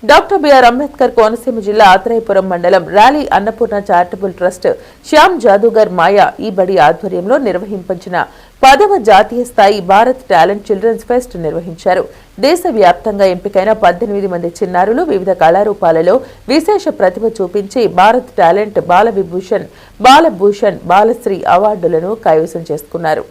Doctor BR Ambedkar Konaseema జిల్లా ఆత్రేయపురం మండలం Ryali Annapurna charitable trust Shyam జాదూగర్ మాయా ఈ బడి ఆధ్వర్యంలో నిర్వహించిన 10వ జాతీయ స్థాయి భారత్ టాలెంట్ చిల్డ్రన్స్ ఫెస్ట్ నిర్వహించారు. దేశవ్యాప్తంగా ఎంపికైన 18 మంది చిన్నారులు వివిధ కళారూపాలలో విశేష ప్రతిభ చూపించి భారత్ టాలెంట్ బాలవిభూషణ్, బాలభూషణ్, బాలశ్రీ అవార్డులను కైవసం చేసుకున్నారు.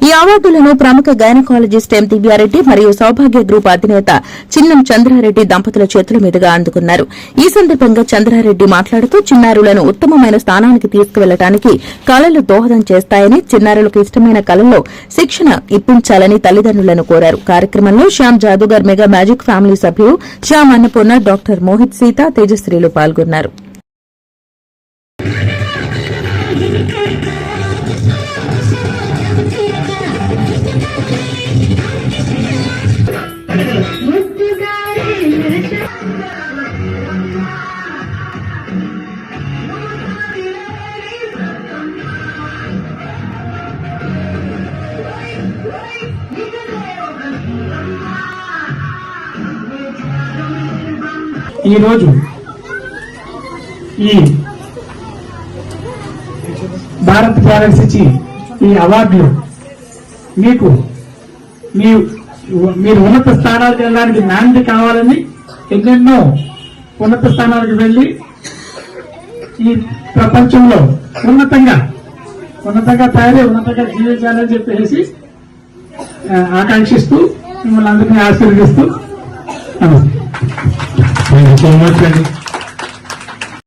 ఈ అవార్డులను ప్రముఖ గైనకాలజిస్ట్ ఎం దివ్యారెడ్డి మరియు సౌభాగ్య గ్రూప్ అధినేత చిన్నం చంద్రారెడ్డి దంపతుల చేతుల మీదుగా అందుకున్నారు. ఈ సందర్భంగా చంద్రారెడ్డి మాట్లాడుతూ చిన్నారులను ఉత్తమమైన స్థానానికి తీసుకువెళ్లడానికి కళలు దోహదం చేస్తాయని, చిన్నారులకు ఇష్టమైన కళల్లో శిక్షణ ఇప్పించాలని తల్లిదండ్రులను కోరారు. కార్యక్రమంలో శ్యామ్ జాదూగర్ మెగా మ్యాజిక్ ఫ్యామిలీ సభ్యులు శ్యామ్ అన్నపూర్ణ, డాక్టర్ మోహిత్ సీత, తేజశ్రీలు పాల్గొన్నారు. ఈ రోజు ఈ భారత్ టాలెంట్స్ ఇచ్చి ఈ అవార్డులు మీకు మీరు ఉన్నత స్థానాలకు వెళ్ళడానికి నాంది కావాలని ఎన్నెన్నో ఉన్నత స్థానాలకు వెళ్లి ఈ ప్రపంచంలో ఉన్నతంగా తయారై ఉన్నతంగా జీవించాలని చెప్పేసి ఆకాంక్షిస్తూ మిమ్మల్ని అందరినీ ఆశీర్వదిస్తూ నమస్తే. Thank you so much.